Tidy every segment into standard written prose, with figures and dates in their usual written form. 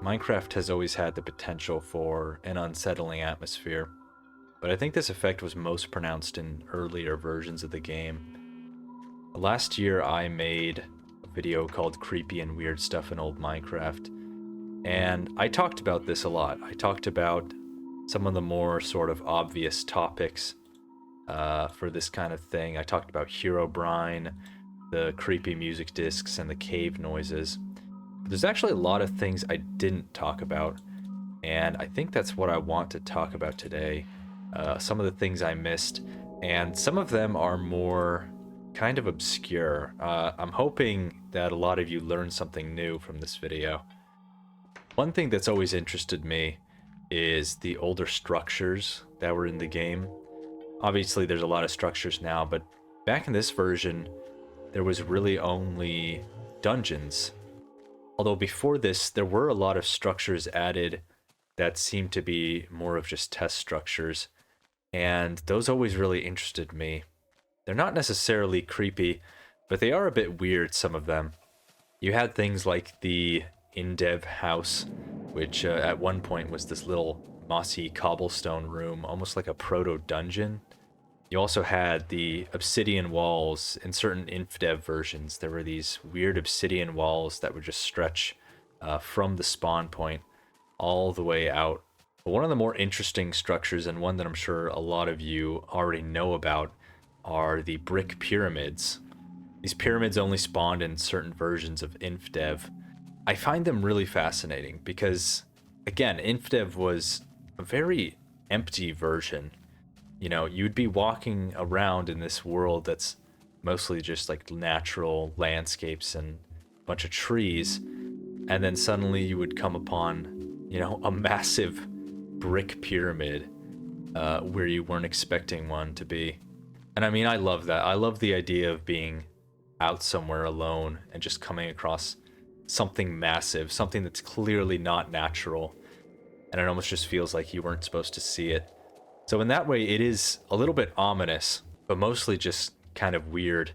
Minecraft has always had the potential for an unsettling atmosphere, but I think this effect was most pronounced in earlier versions of the game. Last year I made a video called Creepy and Weird Stuff in Old Minecraft, and I talked about this a lot. I talked about some of the more sort of obvious topics for this kind of thing. I talked about Herobrine, the creepy music discs, and the cave noises. There's actually a lot of things I didn't talk about, and I think that's what I want to talk about today. Some of the things I missed, and some of them are more kind of obscure. I'm hoping that a lot of you learned something new from this video. One thing that's always interested me is the older structures that were in the game. Obviously, there's a lot of structures now, but back in this version, there was really only dungeons. Although before this, there were a lot of structures added that seemed to be more of just test structures, and those always really interested me. They're not necessarily creepy, but they are a bit weird, some of them. You had things like the in-dev house, which at one point was this little mossy cobblestone room, almost like a proto-dungeon. You also had the obsidian walls. In certain InfDev versions, there were these weird obsidian walls that would just stretch from the spawn point all the way out. But one of the more interesting structures, and one that I'm sure a lot of you already know about, are the brick pyramids. These pyramids only spawned in certain versions of InfDev. I find them really fascinating because, again, InfDev was a very empty version. You know, you'd be walking around in this world that's mostly just like natural landscapes and a bunch of trees, and then suddenly you would come upon, you know, a massive brick pyramid where you weren't expecting one to be. And I mean, I love that. I love the idea of being out somewhere alone and just coming across something massive, something that's clearly not natural, and it almost just feels like you weren't supposed to see it. So in that way, it is a little bit ominous, but mostly just kind of weird.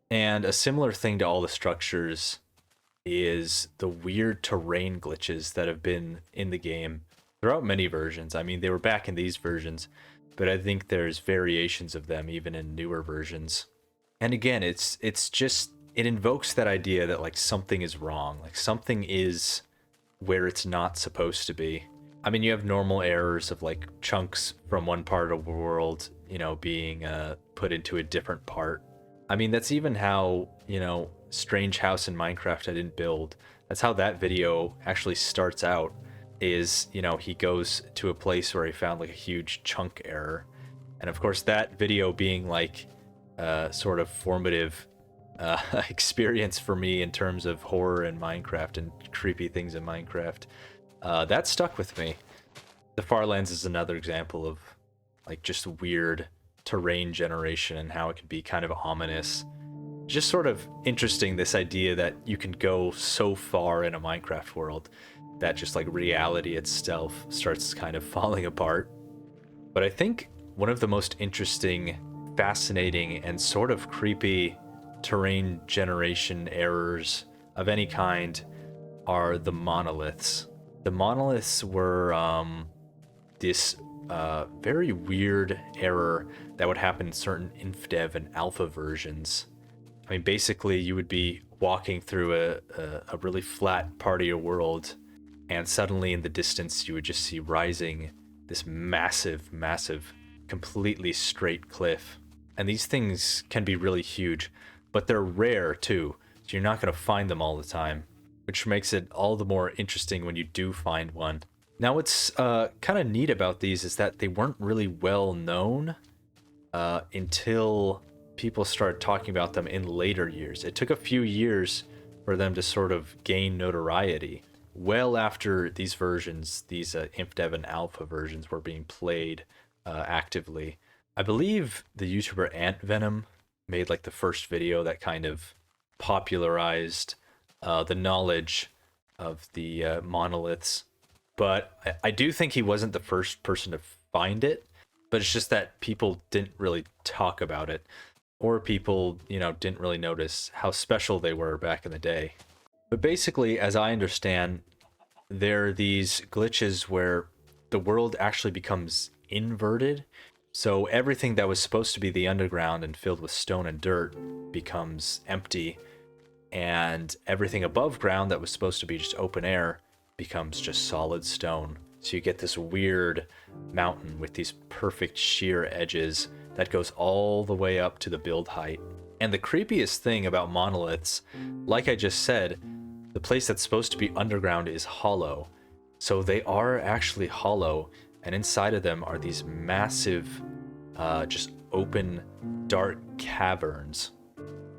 And a similar thing to all the structures is the weird terrain glitches that have been in the game throughout many versions. I mean, they were back in these versions, but I think there's variations of them even in newer versions. And again, it's just, it invokes that idea that like something is wrong, like something is where it's not supposed to be. I mean, you have normal errors of like chunks from one part of the world, you know, being put into a different part. I mean, that's even how, you know, Strange House in Minecraft I didn't build. That's how that video actually starts out, is, you know, he goes to a place where he found like a huge chunk error. And of course, that video being like sort of formative experience for me in terms of horror in Minecraft and creepy things in Minecraft. That stuck with me. The Farlands is another example of like just weird terrain generation and how it can be kind of ominous. Just sort of interesting, this idea that you can go so far in a Minecraft world that just like reality itself starts kind of falling apart. But I think one of the most interesting, fascinating, and sort of creepy terrain generation errors of any kind are the monoliths. The monoliths were this very weird error that would happen in certain InfDev and alpha versions. I mean, basically, you would be walking through a really flat part of your world, and suddenly in the distance, you would just see rising this massive, massive, completely straight cliff. And these things can be really huge, but they're rare too, so you're not going to find them all the time, which makes it all the more interesting when you do find one. Now, what's kind of neat about these is that they weren't really well known until people started talking about them in later years. It took a few years for them to sort of gain notoriety. Well after these versions, these InfDev and alpha versions were being played actively. I believe the YouTuber AntVenom made like the first video that kind of popularized the knowledge of the monoliths. But I do think he wasn't the first person to find it, but it's just that people didn't really talk about it, or people, you know, didn't really notice how special they were back in the day. But basically, as I understand, there are these glitches where the world actually becomes inverted. So everything that was supposed to be the underground and filled with stone and dirt becomes empty, and everything above ground that was supposed to be just open air becomes just solid stone. So you get this weird mountain with these perfect sheer edges that goes all the way up to the build height. And the creepiest thing about monoliths, like I just said, the place that's supposed to be underground is hollow. So they are actually hollow, and inside of them are these massive, just open, dark caverns.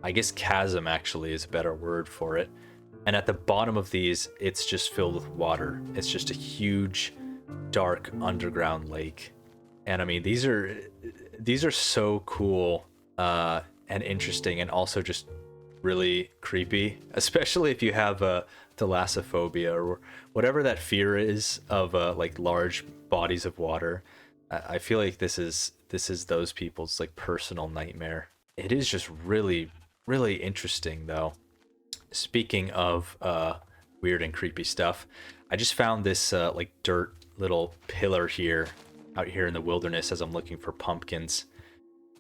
I guess chasm actually is a better word for it. And at the bottom of these, it's just filled with water. It's just a huge, dark underground lake. And I mean, these are so cool and interesting, and also just really creepy, especially if you have thalassophobia or whatever that fear is of like large bodies of water. I feel like this is those people's like personal nightmare. It is just really, really interesting though. Speaking of weird and creepy stuff, I just found this like dirt little pillar here out here in the wilderness as I'm looking for pumpkins.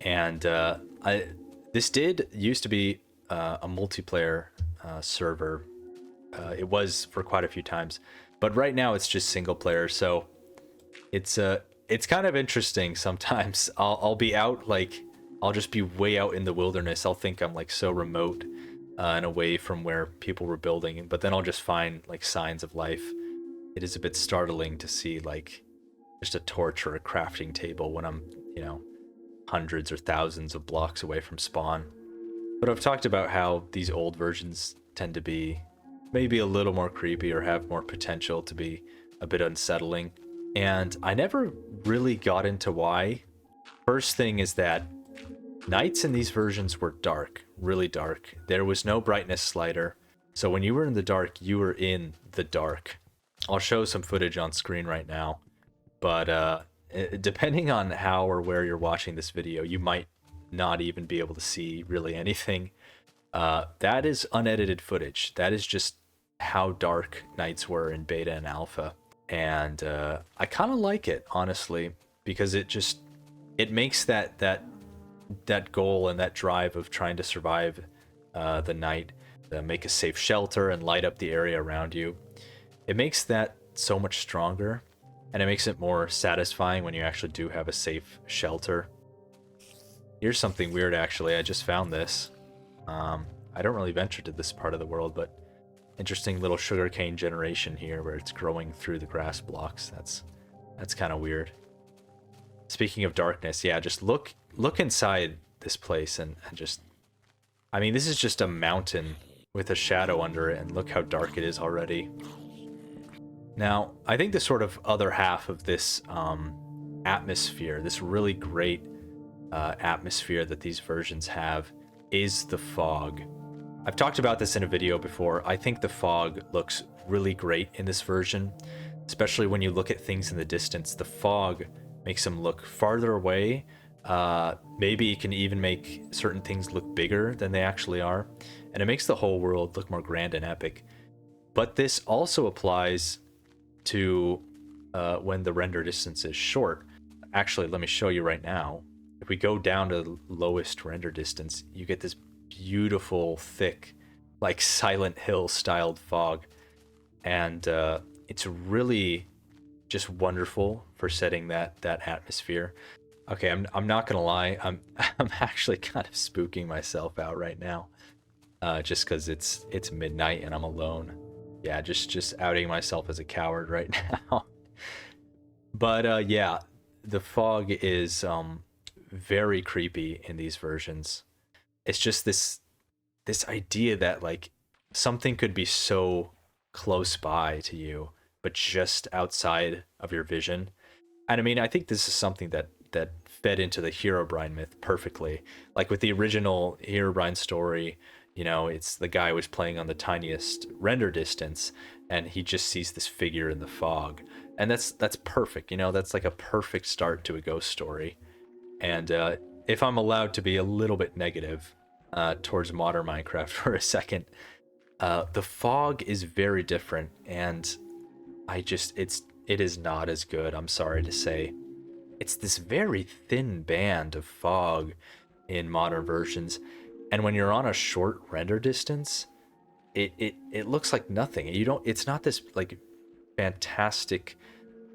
And this did used to be a multiplayer server. It was for quite a few times, but right now it's just single player. So it's kind of interesting. Sometimes I'll be out, like I'll just be way out in the wilderness. I'll think I'm like so remote and away from where people were building, but then I'll just find like signs of life. It is a bit startling to see like just a torch or a crafting table when I'm, you know, hundreds or thousands of blocks away from spawn. But I've talked about how these old versions tend to be maybe a little more creepy or have more potential to be a bit unsettling. And I never really got into why. First thing is that nights in these versions were dark, really dark. There was no brightness slider. So when you were in the dark, you were in the dark. I'll show some footage on screen right now. But depending on how or where you're watching this video, you might not even be able to see really anything. That is unedited footage. That is just how dark nights were in beta and alpha. And I kind of like it, honestly, because it makes that goal and that drive of trying to survive the night, make a safe shelter and light up the area around you. It makes that so much stronger, and it makes it more satisfying when you actually do have a safe shelter. Here's something weird, actually. I just found this. I don't really venture to this part of the world, but interesting little sugarcane generation here where it's growing through the grass blocks. That's kind of weird. Speaking of darkness, yeah, just look inside this place and just, I mean, this is just a mountain with a shadow under it, and look how dark it is already. Now, I think the sort of other half of this atmosphere, this really great atmosphere that these versions have, is the fog. I've talked about this in a video before. I think the fog looks really great in this version, especially when you look at things in the distance. The fog makes them look farther away. Maybe you can even make certain things look bigger than they actually are, and it makes the whole world look more grand and epic. But this also applies to when the render distance is short. Actually, let me show you right now. If we go down to the lowest render distance, you get this beautiful, thick, like Silent Hill styled fog. And it's really just wonderful for setting that atmosphere. Okay, I'm not gonna lie, I'm actually kind of spooking myself out right now, just because it's midnight and I'm alone. Yeah, just outing myself as a coward right now. But yeah, the fog is very creepy in these versions. It's just this idea that like something could be so close by to you, but just outside of your vision. And I mean, I think this is something that fed into the Herobrine myth perfectly. Like with the original Herobrine story, you know, it's the guy was playing on the tiniest render distance, and he just sees this figure in the fog, and that's perfect. You know, that's like a perfect start to a ghost story. And if I'm allowed to be a little bit negative towards modern Minecraft for a second, the fog is very different, and it is not as good, I'm sorry to say. It's this very thin band of fog in modern versions, and when you're on a short render distance, it looks like nothing. It's not this like fantastic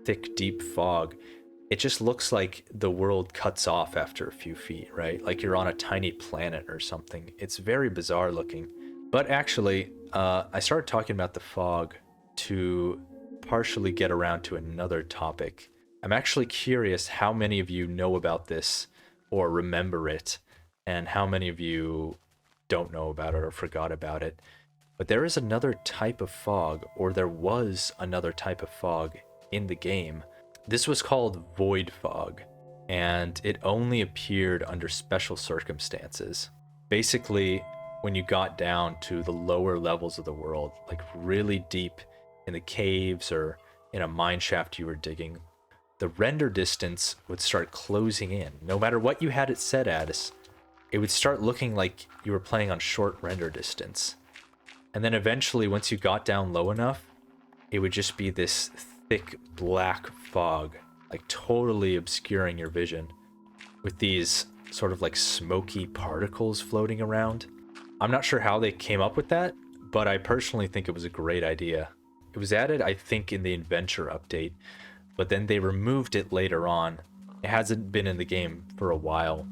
thick deep fog. It just looks like the world cuts off after a few feet, right? Like you're on a tiny planet or something. It's very bizarre looking. But actually, I started talking about the fog to partially get around to another topic. I'm actually curious how many of you know about this or remember it, and how many of you don't know about it or forgot about it. But there is another type of fog, or there was another type of fog in the game. This was called void fog, and it only appeared under special circumstances. Basically, when you got down to the lower levels of the world, like really deep in the caves or in a mine shaft you were digging, the render distance would start closing in. No matter what you had it set as, it would start looking like you were playing on short render distance. And then eventually, once you got down low enough, it would just be this thick black fog, like totally obscuring your vision, with these sort of like smoky particles floating around. I'm not sure how they came up with that, but I personally think it was a great idea. It was added, I think, in the Adventure update, but then they removed it later on. It hasn't been in the game for a while.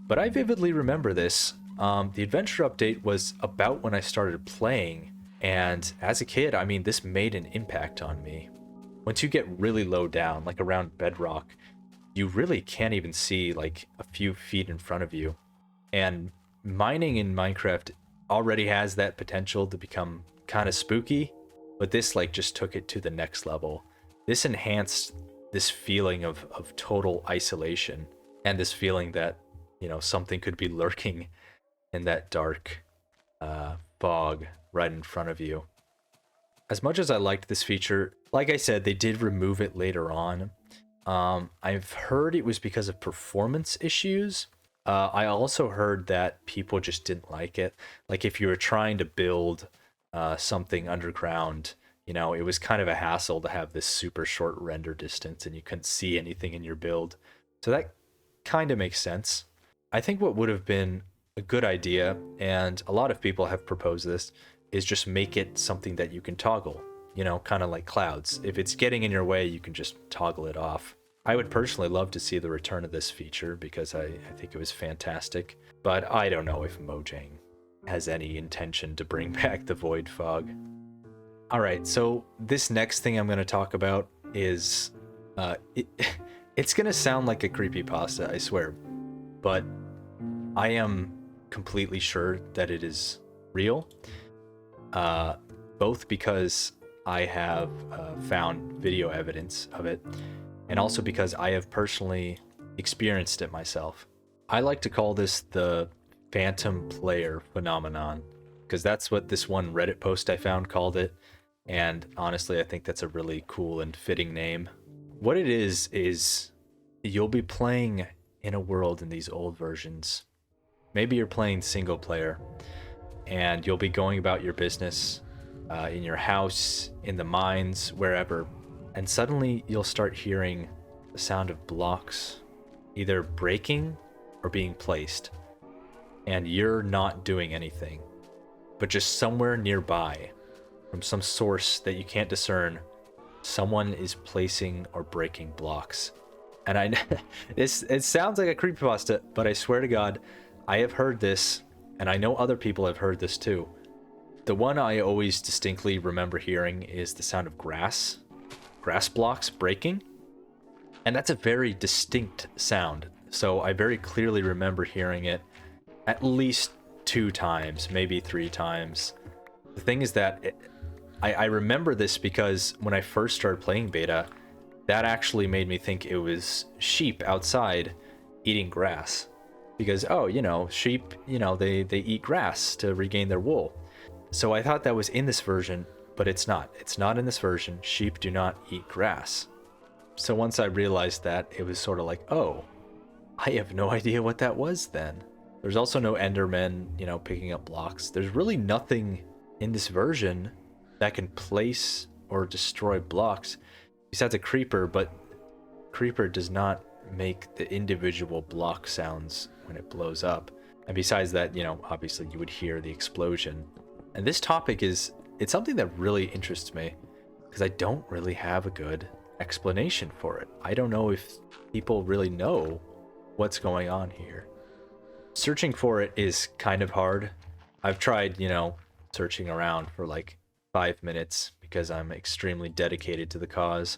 But I vividly remember this. The Adventure update was about when I started playing, and as a kid, I mean, this made an impact on me. Once you get really low down, like around bedrock, you really can't even see like a few feet in front of you. And mining in Minecraft already has that potential to become kind of spooky, but this like just took it to the next level. This enhanced this feeling of total isolation, and this feeling that, you know, something could be lurking in that dark fog right in front of you. As much as I liked this feature, like I said, they did remove it later on. I've heard it was because of performance issues. I also heard that people just didn't like it. Like if you were trying to build something underground, you know, it was kind of a hassle to have this super short render distance and you couldn't see anything in your build. So that kind of makes sense. I think what would have been a good idea, and a lot of people have proposed this, is just make it something that you can toggle, you know, kind of like clouds. If it's getting in your way, you can just toggle it off. I would personally love to see the return of this feature because I think it was fantastic, but I don't know if Mojang has any intention to bring back the void fog. All right, so this next thing I'm going to talk about is, it's going to sound like a creepypasta, I swear, but I am completely sure that it is real. Both because I have found video evidence of it, and also because I have personally experienced it myself. I like to call this the phantom player phenomenon, because that's what this one Reddit post I found called it, and honestly I think that's a really cool and fitting name. What it is you'll be playing in a world in these old versions. Maybe you're playing single player, and you'll be going about your business in your house, in the mines, wherever, and suddenly you'll start hearing the sound of blocks either breaking or being placed, and you're not doing anything, but just somewhere nearby, from some source that you can't discern, someone is placing or breaking blocks. And it sounds like a creepypasta, but I swear to God, I have heard this, and I know other people have heard this too. The one I always distinctly remember hearing is the sound of grass blocks breaking. And that's a very distinct sound. So I very clearly remember hearing it at least 2 times, maybe 3 times. The thing is that I remember this because when I first started playing beta, that actually made me think it was sheep outside eating grass. Because, oh, you know, sheep, you know, they eat grass to regain their wool. So I thought that was in this version, but it's not. It's not in this version. Sheep do not eat grass. So once I realized that, it was sort of like, oh, I have no idea what that was then. There's also no Endermen, you know, picking up blocks. There's really nothing in this version that can place or destroy blocks besides a creeper, but creeper does not make the individual block sounds when it blows up. And besides that, you know, obviously you would hear the explosion. And this topic it's something that really interests me because I don't really have a good explanation for it. I don't know if people really know what's going on here. Searching for it is kind of hard. I've tried, you know, searching around for like 5 minutes because I'm extremely dedicated to the cause.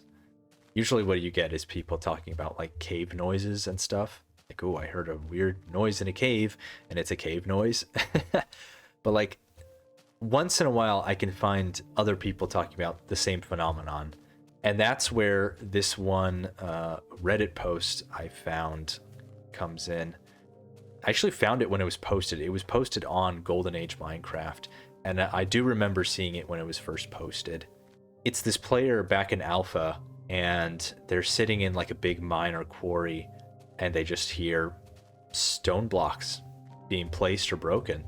Usually what you get is people talking about like cave noises and stuff. Like, oh, I heard a weird noise in a cave, and it's a cave noise. But like, once in a while I can find other people talking about the same phenomenon. And that's where this one Reddit post I found comes in. I actually found it when it was posted. It was posted on Golden Age Minecraft, and I do remember seeing it when it was first posted. It's this player back in alpha, and they're sitting in like a big mine or quarry, and they just hear stone blocks being placed or broken.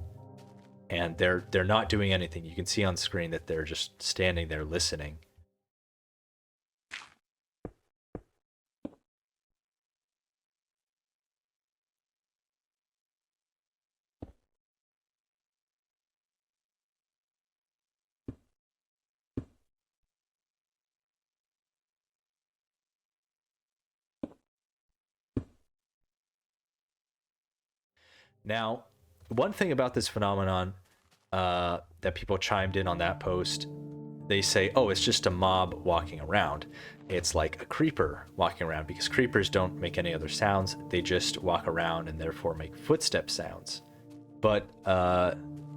And they're not doing anything. You can see on screen that they're just standing there listening. Now, one thing about this phenomenon that people chimed in on that post, they say, oh, it's just a mob walking around. It's like a creeper walking around, because creepers don't make any other sounds. They just walk around and therefore make footstep sounds. But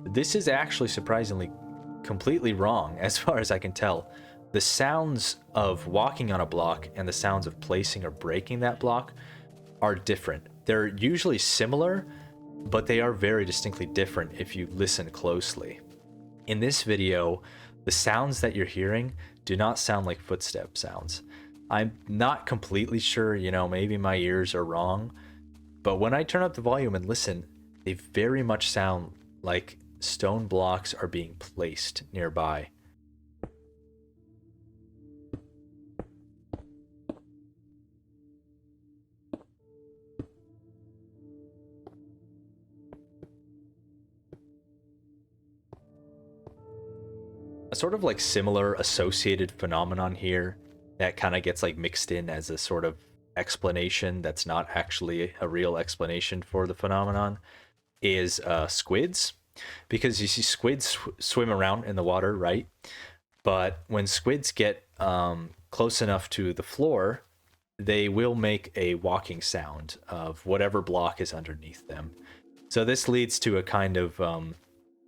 this is actually surprisingly completely wrong as far as I can tell. The sounds of walking on a block and the sounds of placing or breaking that block are different. They're usually similar, but they are very distinctly different if you listen closely. In this video, the sounds that you're hearing do not sound like footstep sounds. I'm not completely sure, you know, maybe my ears are wrong, but when I turn up the volume and listen, they very much sound like stone blocks are being placed nearby. A sort of like similar associated phenomenon here that kind of gets like mixed in as a sort of explanation that's not actually a real explanation for the phenomenon is squids. Because you see squids swim around in the water, right? But when squids get close enough to the floor, they will make a walking sound of whatever block is underneath them. So this leads to a kind of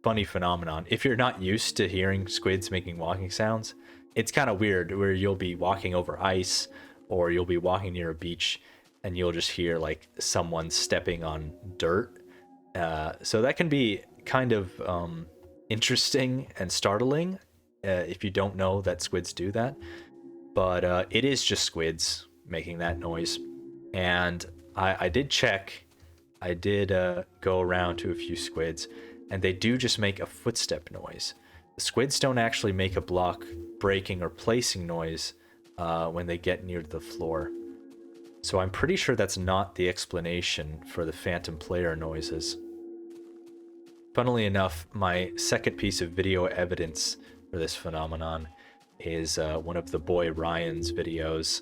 funny phenomenon. If you're not used to hearing squids making walking sounds, it's kind of weird, where you'll be walking over ice or you'll be walking near a beach and you'll just hear like someone stepping on dirt. So that can be kind of interesting and startling if you don't know that squids do that. But it is just squids making that noise. And I did check. I did go around to a few squids, and they do just make a footstep noise. The squids don't actually make a block breaking or placing noise when they get near the floor. So I'm pretty sure that's not the explanation for the phantom player noises. Funnily enough, my second piece of video evidence for this phenomenon is one of the boy Ryan's videos.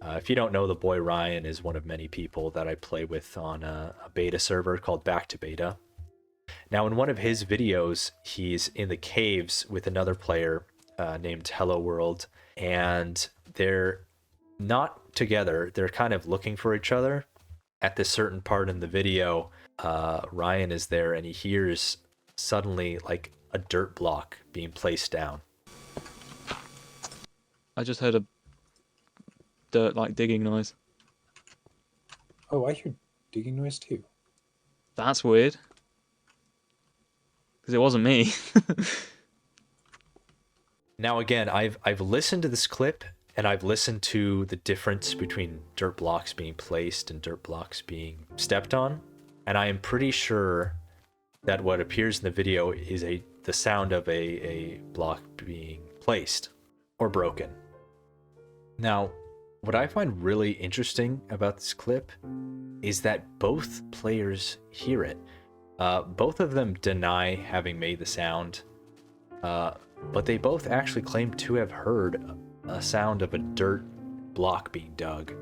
If you don't know, the boy Ryan is one of many people that I play with on a beta server called Back to Beta. Now, in one of his videos, he's in the caves with another player named Hello World, and they're not together. They're kind of looking for each other. At this certain part in the video, Ryan is there, and he hears suddenly like a dirt block being placed down. I just heard a dirt like digging noise. Oh, I hear digging noise too. That's weird. Because it wasn't me. Now again, I've listened to this clip, and I've listened to the difference between dirt blocks being placed and dirt blocks being stepped on, and I am pretty sure that what appears in the video is the sound of a block being placed. or broken. Now, what I find really interesting about this clip is that both players hear it. Both of them deny having made the sound, but they both actually claim to have heard a sound of a dirt block being dug.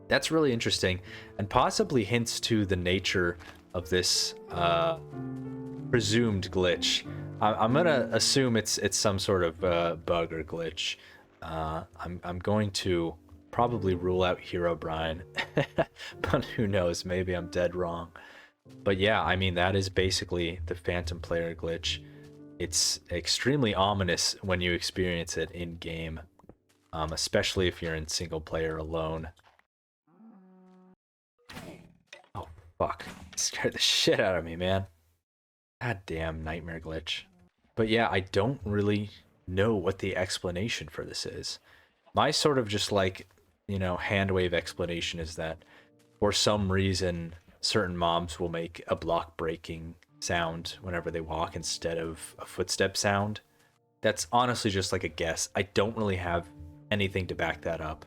That's really interesting, and possibly hints to the nature of this presumed glitch. I'm gonna assume it's some sort of bug or glitch. I'm going to probably rule out Herobrine, but who knows? Maybe I'm dead wrong. But yeah, I mean, that is basically the phantom player glitch. It's extremely ominous when you experience it in game, especially if you're in single player alone. Oh fuck! It scared the shit out of me, man. God damn nightmare glitch. But yeah, I don't really know what the explanation for this is. My sort of just like, you know, hand wave explanation is that for some reason certain mobs will make a block breaking sound whenever they walk instead of a footstep sound. That's honestly just like a guess. I don't really have anything to back that up.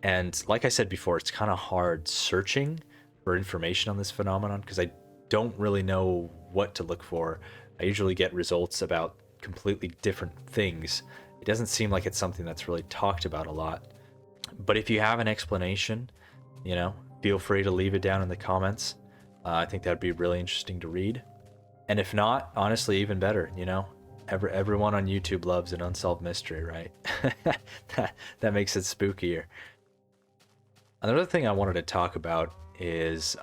And like I said before, it's kind of hard searching for information on this phenomenon because I don't really know what to look for. I usually get results about completely different things. It doesn't seem like it's something that's really talked about a lot. But if you have an explanation, you know, feel free to leave it down in the comments. I think that'd be really interesting to read. And if not, honestly, even better, you know, everyone on YouTube loves an unsolved mystery, right? that makes it spookier. Another thing I wanted to talk about is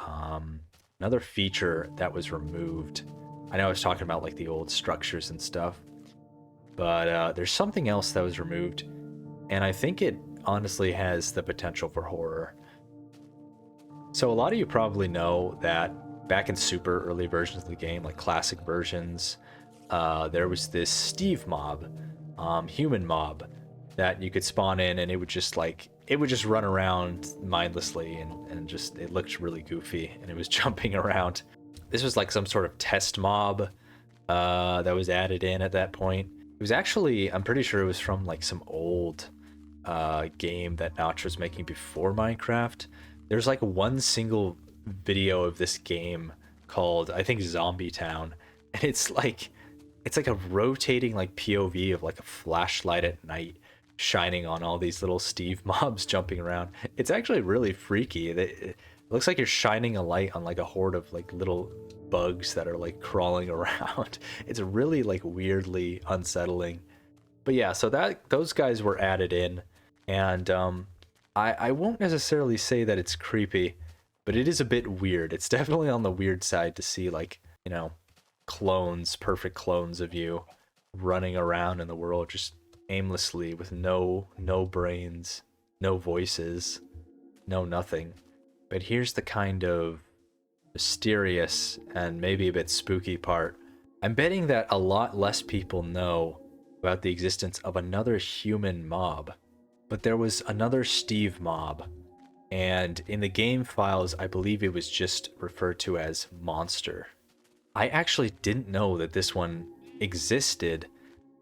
another feature that was removed. I know I was talking about like the old structures and stuff, but there's something else that was removed, and I think it honestly has the potential for horror. So a lot of you probably know that back in super early versions of the game, like classic versions, there was this Steve mob, human mob, that you could spawn in, and it would just run around mindlessly, and just, it looked really goofy, and it was jumping around. This was like some sort of test mob that was added in at that point. It was actually, I'm pretty sure it was from like some old game that Notch was making before Minecraft. There's like one single video of this game called, I think, Zombie Town, and it's like a rotating like POV of like a flashlight at night shining on all these little Steve mobs jumping around. It's actually really freaky. It looks like you're shining a light on like a horde of like little bugs that are like crawling around. It's really like weirdly unsettling. But yeah, so those guys were added in, and I won't necessarily say that it's creepy, but it is a bit weird. It's definitely on the weird side to see, like, you know, clones, perfect clones of you running around in the world just aimlessly with no brains, no voices, no nothing. But here's the kind of mysterious and maybe a bit spooky part. I'm betting that a lot less people know about the existence of another human mob, but there was another Steve mob, and in the game files I believe it was just referred to as Monster. I actually didn't know that this one existed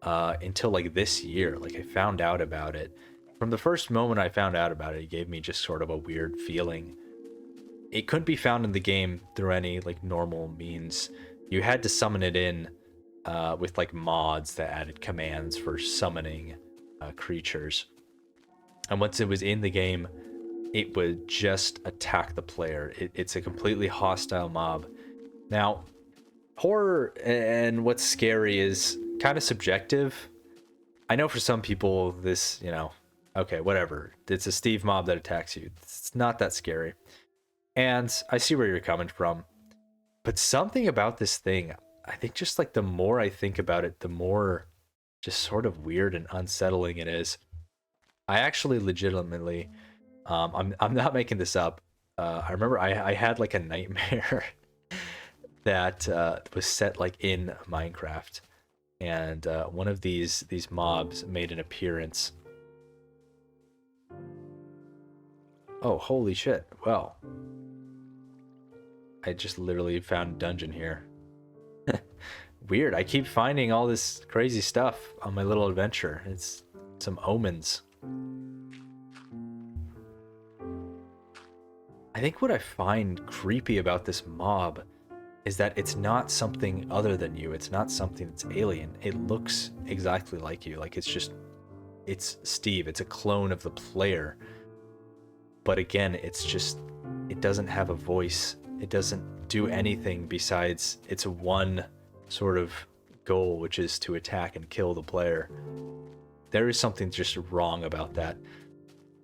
until like this year. Like, I found out about it. From the first moment I found out about it, it gave me just sort of a weird feeling. It couldn't be found in the game through any like normal means. You had to summon it in with like mods that added commands for summoning creatures. And once it was in the game, it would just attack the player. It's a completely hostile mob. Now, horror and what's scary is kind of subjective. I know for some people this, you know, okay, whatever. It's a Steve mob that attacks you. It's not that scary. And I see where you're coming from. But something about this thing, I think just like the more I think about it, the more just sort of weird and unsettling it is. I actually legitimately, I'm not making this up. I remember I had like a nightmare that was set like in Minecraft, and one of these mobs made an appearance. Oh, holy shit. Well, I just literally found a dungeon here. Weird. I keep finding all this crazy stuff on my little adventure. It's some omens. I think what I find creepy about this mob is that it's not something other than you. It's not something that's alien. It looks exactly like you. Like, it's Steve. It's a clone of the player. But again, it doesn't have a voice. It doesn't do anything besides its one sort of goal, which is to attack and kill the player. There is something just wrong about that.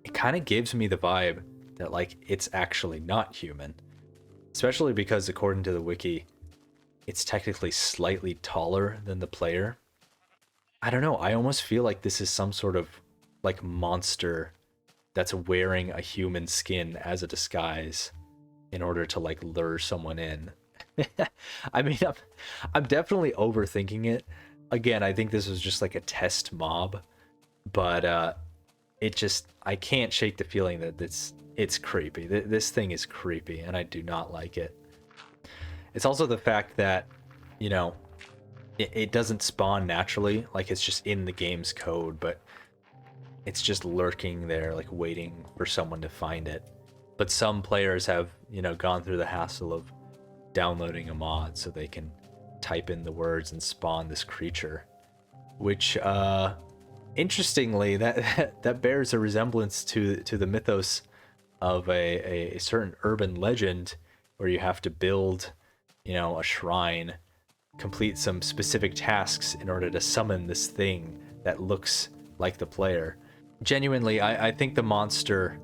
It kind of gives me the vibe that, like, it's actually not human. Especially because, according to the wiki, it's technically slightly taller than the player. I don't know, I almost feel like this is some sort of, like, monster that's wearing a human skin as a disguise in order to, like, lure someone in. I mean, I'm definitely overthinking it. Again, I think this was just like a test mob, but I can't shake the feeling that it's creepy. This thing is creepy, and I do not like it. It's also the fact that, you know, it doesn't spawn naturally, like it's just in the game's code, but it's just lurking there, like waiting for someone to find it. But some players have, you know, gone through the hassle of downloading a mod so they can type in the words and spawn this creature, which interestingly that bears a resemblance to the mythos of a certain urban legend where you have to build, you know, a shrine, complete some specific tasks in order to summon this thing that looks like the player. Genuinely, I think the monster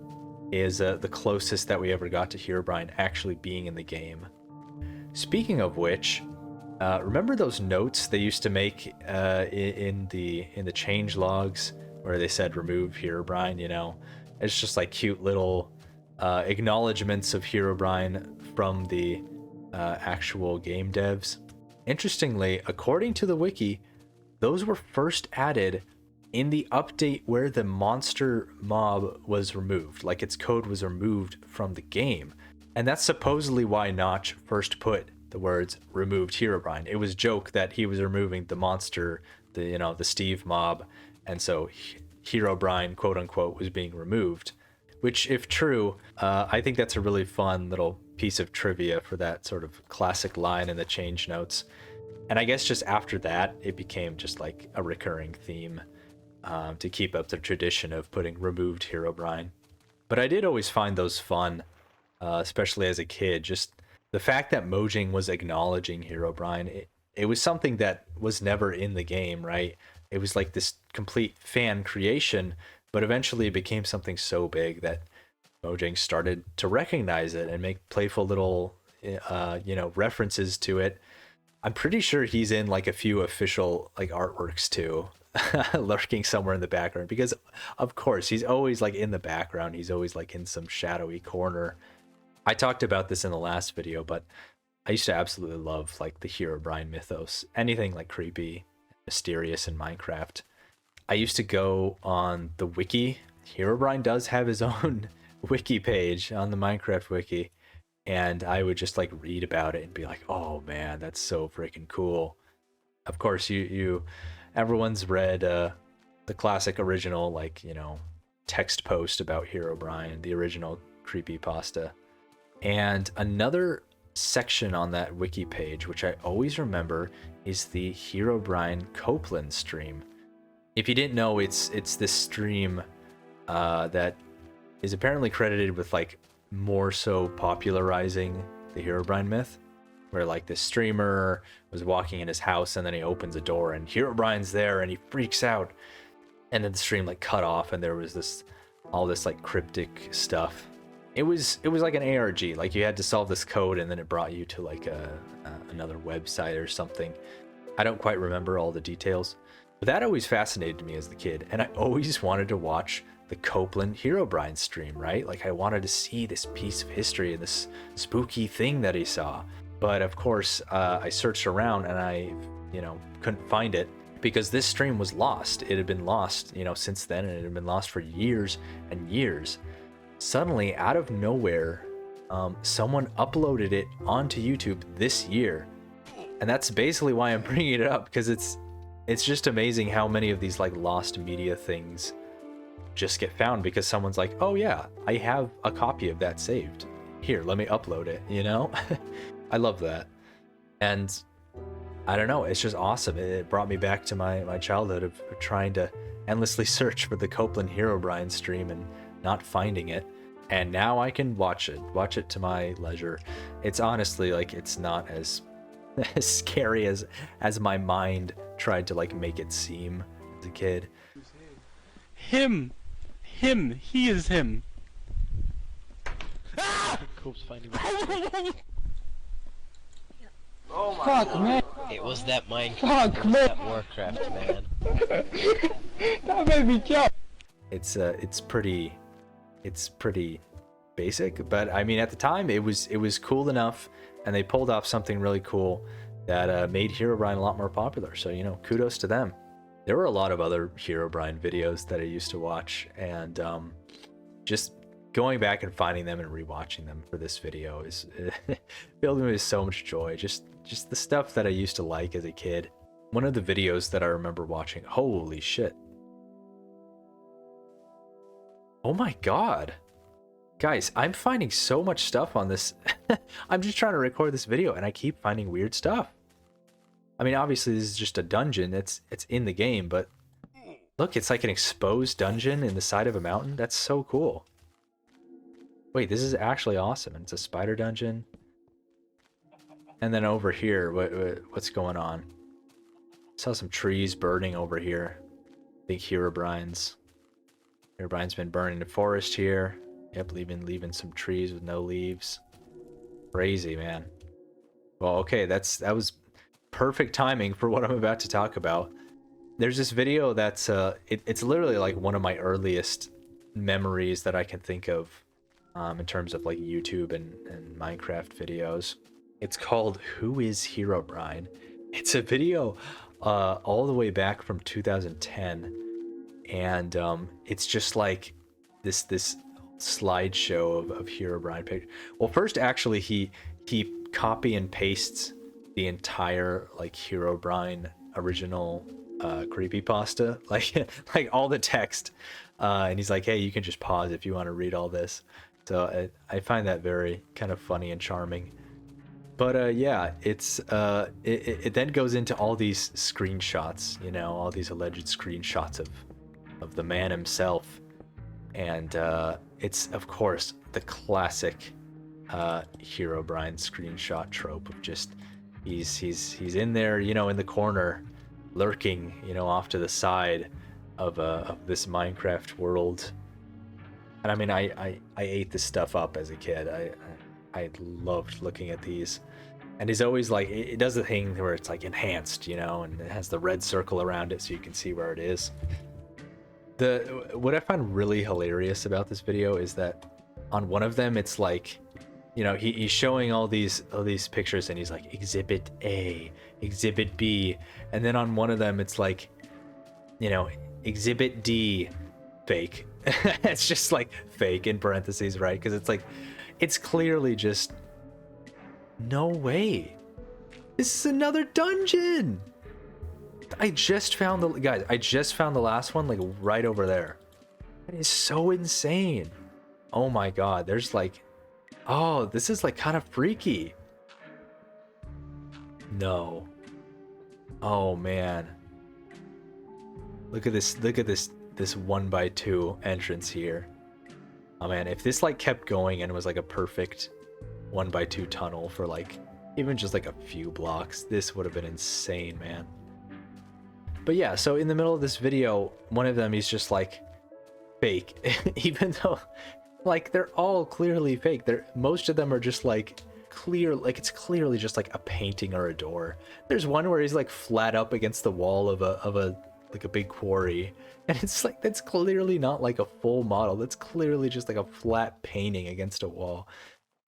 is the closest that we ever got to Herobrine actually being in the game. Speaking of which, remember those notes they used to make in the change logs where they said remove Herobrine, you know? It's just like cute little acknowledgements of Herobrine from the actual game devs. Interestingly, according to the wiki, those were first added in the update where the monster mob was removed, like its code was removed from the game. And that's supposedly why Notch first put the words removed Herobrine. It was joke that he was removing the monster, the Steve mob, and so Herobrine, quote unquote, was being removed. Which, if true, I think that's a really fun little piece of trivia for that sort of classic line in the change notes. And I guess just after that, it became just like a recurring theme to keep up the tradition of putting removed Herobrine. But I did always find those fun, especially as a kid. Just the fact that Mojang was acknowledging Herobrine, it was something that was never in the game, right? It was like this complete fan creation, but eventually it became something so big that Mojang started to recognize it and make playful little, references to it. I'm pretty sure he's in like a few official like artworks too, lurking somewhere in the background, because of course he's always like in the background. He's always like in some shadowy corner. I talked about this in the last video, but I used to absolutely love like the Herobrine mythos, anything like creepy, mysterious in Minecraft. I used to go on the wiki. Herobrine does have his own wiki page on the Minecraft wiki, and I would just like read about it and be like, oh man, that's so freaking cool. Of course, everyone's read the classic original, like, you know, text post about Herobrine, the original creepypasta. And another section on that wiki page, which I always remember, is the Herobrine Copeland stream. If you didn't know, it's this stream that is apparently credited with like more so popularizing the Herobrine myth, where like this streamer was walking in his house and then he opens a door and Herobrine's there and he freaks out, and then the stream like cut off and there was all this like cryptic stuff. It was like an ARG, like you had to solve this code and then it brought you to like another website or something. I don't quite remember all the details, but that always fascinated me as the kid, and I always wanted to watch the Copeland Herobrine stream, right? Like I wanted to see this piece of history and this spooky thing that he saw. But of course, I searched around and I, couldn't find it because this stream was lost. It had been lost, since then, and it had been lost for years and years. Suddenly, out of nowhere, someone uploaded it onto YouTube this year. And that's basically why I'm bringing it up, because It's just amazing how many of these like lost media things just get found because someone's like, oh yeah, I have a copy of that saved. Here, let me upload it, you know? I love that. And I don't know, it's just awesome. It brought me back to my childhood of trying to endlessly search for the Copeland Herobrine stream and not finding it. And now I can watch it to my leisure. It's honestly like, it's not as scary as my mind tried to like make it seem as a kid. Him, he is him. Ah! Cope's finding me. Oh my Fuck, God. man. It was that Minecraft. Fuck, it was man. that Warcraft, man. That made me jump. It's pretty basic, but I mean at the time it was cool enough, and they pulled off something really cool that made Herobrine a lot more popular. So, you know, kudos to them. There were a lot of other Herobrine videos that I used to watch, and just going back and finding them and rewatching them for this video is filled me with so much joy. Just the stuff that I used to like as a kid. One of the videos that I remember watching, holy shit. Oh my God. Guys, I'm finding so much stuff on this. I'm just trying to record this video and I keep finding weird stuff. I mean, obviously this is just a dungeon. It's in the game, but look, it's like an exposed dungeon in the side of a mountain. That's so cool. Wait, this is actually awesome. And it's a spider dungeon. And then over here, what's going on? Saw some trees burning over here. Big Herobrines. Herobrine's been burning the forest here. Yep, leaving some trees with no leaves. Crazy, man. Well, okay, that was perfect timing for what I'm about to talk about. There's this video that's it's literally like one of my earliest memories that I can think of in terms of like YouTube and Minecraft videos. It's called Who is Herobrine? It's a video all the way back from 2010, and it's just like this slideshow of Herobrine picture. Well, first actually he copy and pastes the entire like Herobrine original creepypasta, like all the text, and he's like, hey, you can just pause if you want to read all this. So I find that very kind of funny and charming. But yeah, it's it then goes into all these screenshots, you know, all these alleged screenshots of the man himself, and it's of course the classic Herobrine screenshot trope of just he's in there, you know, in the corner, lurking, you know, off to the side of this Minecraft world. And I mean, I ate this stuff up as a kid. I loved looking at these. And he's always like, it does the thing where it's like enhanced, you know, and it has the red circle around it so you can see where it is. What I find really hilarious about this video is that on one of them, it's like, you know, he's showing all these pictures and he's like, Exhibit A, Exhibit B. And then on one of them, it's like, you know, Exhibit D, fake. It's just like fake in parentheses, right? Because it's like, it's clearly just, no way. This is another dungeon. I just found the last one, like right over there. That is so insane. Oh my God, there's like, oh, this is like kind of freaky. No. Oh man. Look at this 1x2 entrance here. Oh man, if this like kept going and was like a perfect 1x2 tunnel for like even just like a few blocks, this would have been insane, man. But yeah, so in the middle of this video, one of them he's just like fake, even though like they're all clearly fake. Most of them are just like clear, like it's clearly just like a painting or a door. There's one where he's like flat up against the wall of a like a big quarry, and it's like that's clearly not like a full model. That's clearly just like a flat painting against a wall.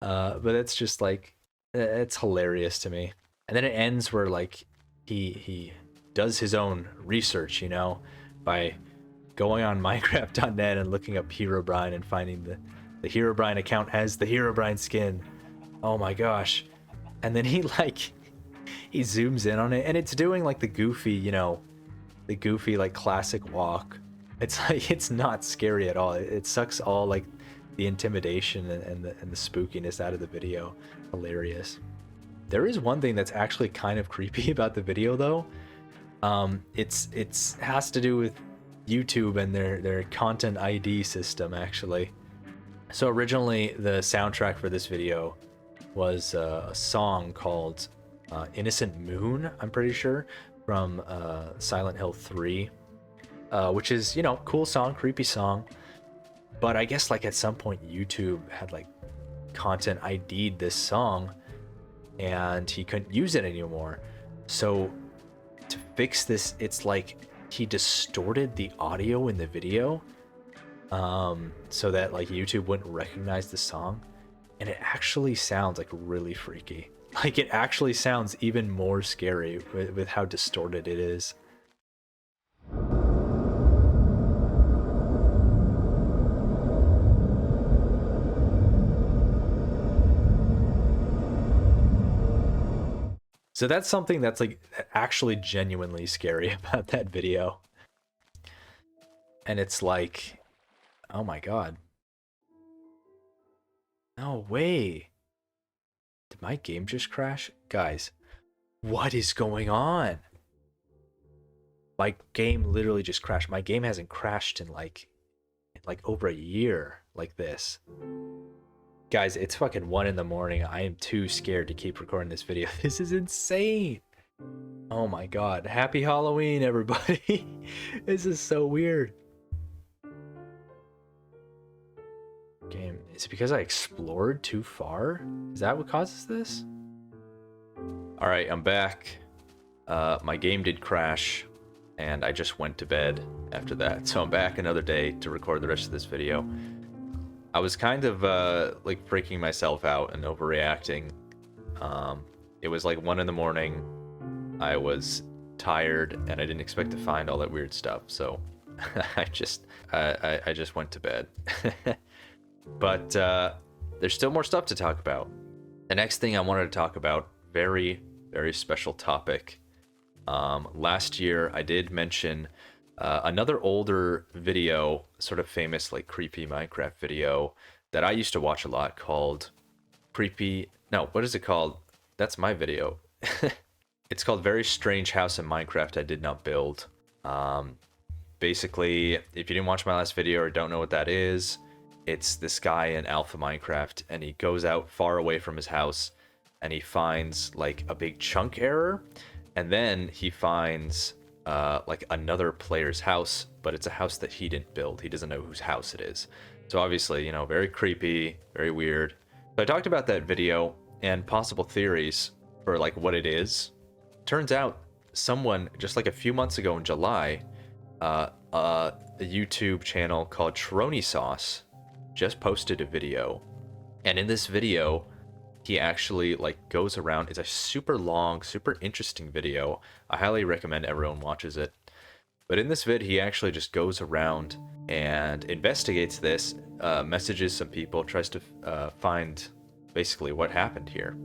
But it's just like, it's hilarious to me. And then it ends where like he does his own research, you know, by going on Minecraft.net and looking up Herobrine and finding the Herobrine account has the Herobrine skin. Oh my gosh. And then he zooms in on it, and it's doing like the goofy, you know, the goofy like classic walk. It's like it's not scary at all. It sucks all like the intimidation and the spookiness out of the video. Hilarious. There is one thing that's actually kind of creepy about the video though. It's has to do with YouTube and their content ID system actually. So originally the soundtrack for this video was a song called Innocent Moon, I'm pretty sure, from Silent Hill 3, which is, you know, cool song, creepy song. But I guess like at some point YouTube had like content ID'd this song and he couldn't use it anymore. So to fix this, it's like he distorted the audio in the video so that like YouTube wouldn't recognize the song, and it actually sounds like really freaky. Like it actually sounds even more scary with how distorted it is. So that's something that's like actually genuinely scary about that video. And it's like, oh my god. No way. Did my game just crash? Guys, what is going on? My game literally just crashed. My game hasn't crashed in like over a year like this. Guys, it's fucking 1 in the morning. I am too scared to keep recording this video. This is insane. Oh my god. Happy Halloween, everybody. This is so weird. Game. Is it because I explored too far? Is that what causes this? Alright, I'm back. My game did crash, and I just went to bed after that. So I'm back another day to record the rest of this video. I was kind of like freaking myself out and overreacting. It was like 1 in the morning. I was tired and I didn't expect to find all that weird stuff, so I just went to bed. But there's still more stuff to talk about. The next thing I wanted to talk about, very special topic. Last year I did mention another older video, sort of famous like creepy Minecraft video that I used to watch a lot called what is it called? That's my video. It's called Very Strange House in Minecraft I Did Not Build. Basically, if you didn't watch my last video or don't know what that is, it's this guy in Alpha Minecraft and he goes out far away from his house and he finds like a big chunk error, and then he finds like another player's house, but it's a house that he didn't build. He doesn't know whose house it is. So obviously, you know, very creepy, very weird. So I talked about that video and possible theories for like what it is. Turns out someone just like a few months ago in July, a YouTube channel called Trone just posted a video, and in this video he actually like goes around. It's a super long, super interesting video. I highly recommend everyone watches it. But in this vid, he actually just goes around and investigates this, messages some people, tries to find basically what happened here.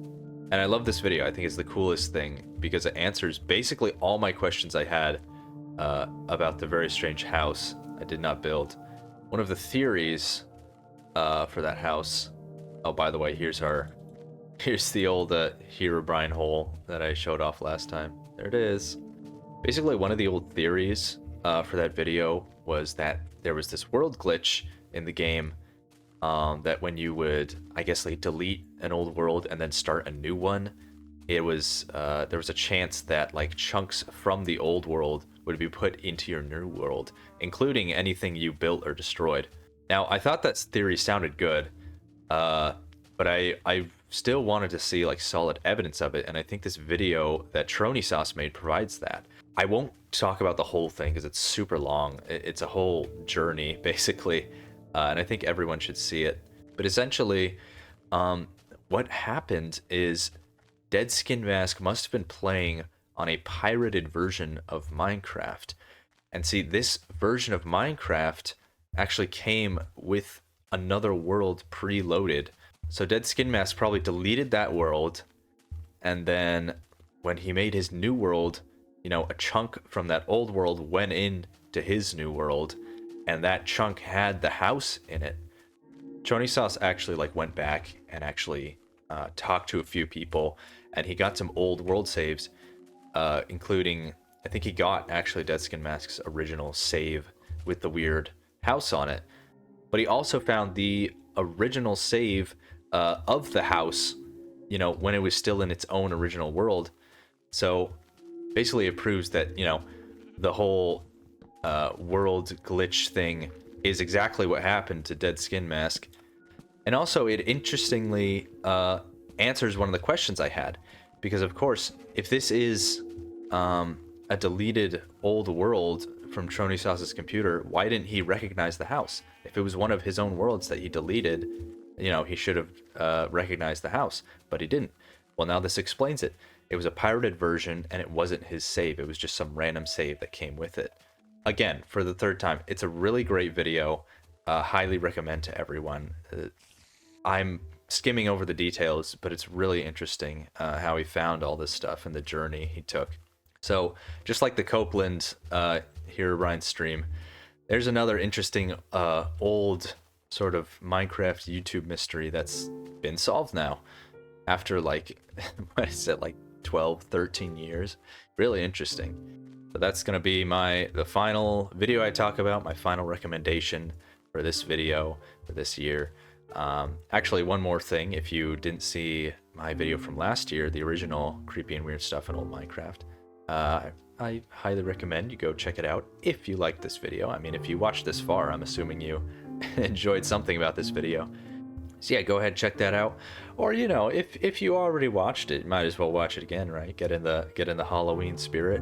And I love this video. I think it's the coolest thing because it answers basically all my questions I had about the very strange house I did not build. One of the theories for that house. Oh, by the way, here's the old Herobrine hole that I showed off last time. There it is. Basically, one of the old theories for that video was that there was this world glitch in the game that when you would, I guess, like delete an old world and then start a new one, it was there was a chance that like chunks from the old world would be put into your new world, including anything you built or destroyed. Now, I thought that theory sounded good, but I still wanted to see like solid evidence of it, and I think this video that Trone made provides that. I won't talk about the whole thing because it's super long. It's a whole journey, basically, and I think everyone should see it. But essentially, what happened is Dead Skin Mask must have been playing on a pirated version of Minecraft. And see, this version of Minecraft actually came with another world preloaded. So Dead Skin Mask probably deleted that world, and then when he made his new world, you know, a chunk from that old world went into his new world, and that chunk had the house in it. Chonisaus actually like went back and actually talked to a few people, and he got some old world saves, including, I think he got actually Deadskin Mask's original save with the weird house on it. But he also found the original save of the house, you know, when it was still in its own original world. So basically it proves that, you know, the whole world glitch thing is exactly what happened to Dead Skin Mask. And also it interestingly answers one of the questions I had, because of course, if this is a deleted old world from Tronisaus's computer, why didn't he recognize the house? If it was one of his own worlds that he deleted, you know, he should have recognized the house, but he didn't. Well, now this explains it. It was a pirated version, and it wasn't his save. It was just some random save that came with it. Again, for the third time, it's a really great video. Highly recommend to everyone. I'm skimming over the details, but it's really interesting how he found all this stuff and the journey he took. So, just like the Copeland Herobrine stream, there's another interesting old sort of Minecraft YouTube mystery that's been solved now. After like, what is it, like 12, 13 years? Really interesting. So that's going to be the final video I talk about, my final recommendation for this video for this year. Actually, one more thing, if you didn't see my video from last year, the original Creepy and Weird Stuff in Old Minecraft, I highly recommend you go check it out if you like this video. I mean, if you watched this far, I'm assuming you enjoyed something about this video. So yeah, go ahead, check that out. Or, you know, if you already watched it, might as well watch it again, right? Get in the Halloween spirit.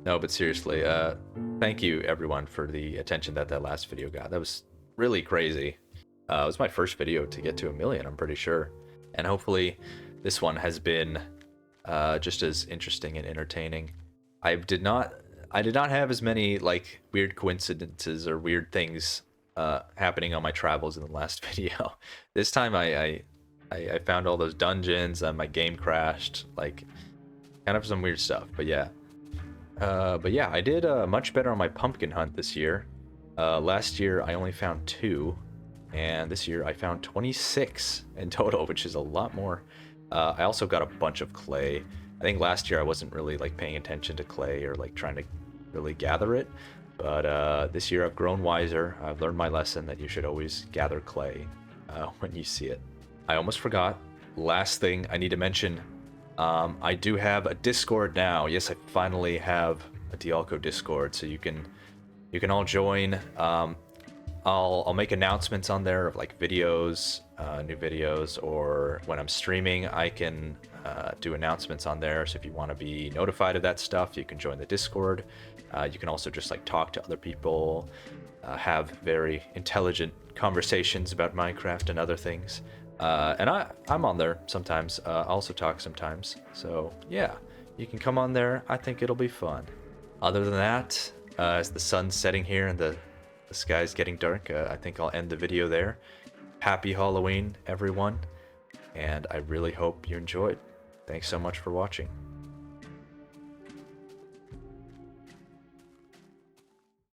No, but seriously, thank you everyone for the attention that last video got. That was really crazy. It was my first video to get to 1 million, I'm pretty sure. And hopefully this one has been just as interesting and entertaining. I did not have as many like weird coincidences or weird things happening on my travels in the last video. This time I found all those dungeons and my game crashed, like kind of some weird stuff. But yeah, I did much better on my pumpkin hunt this year. Last year I only found 2, and this year I found 26 in total, which is a lot more. I also got a bunch of clay. I think last year I wasn't really like paying attention to clay or like trying to really gather it. But this year I've grown wiser. I've learned my lesson that you should always gather clay when you see it. I almost forgot. Last thing I need to mention, I do have a Discord now. Yes, I finally have a Dialco Discord, so you can all join. I'll make announcements on there of like videos, new videos, or when I'm streaming, I can do announcements on there. So if you want to be notified of that stuff, you can join the Discord. You can also just like talk to other people, have very intelligent conversations about Minecraft and other things. And I'm on there sometimes. I also talk sometimes. So yeah, you can come on there. I think it'll be fun. Other than that, as the sun's setting here and the sky's getting dark, I think I'll end the video there. Happy Halloween, everyone. And I really hope you enjoyed. Thanks so much for watching.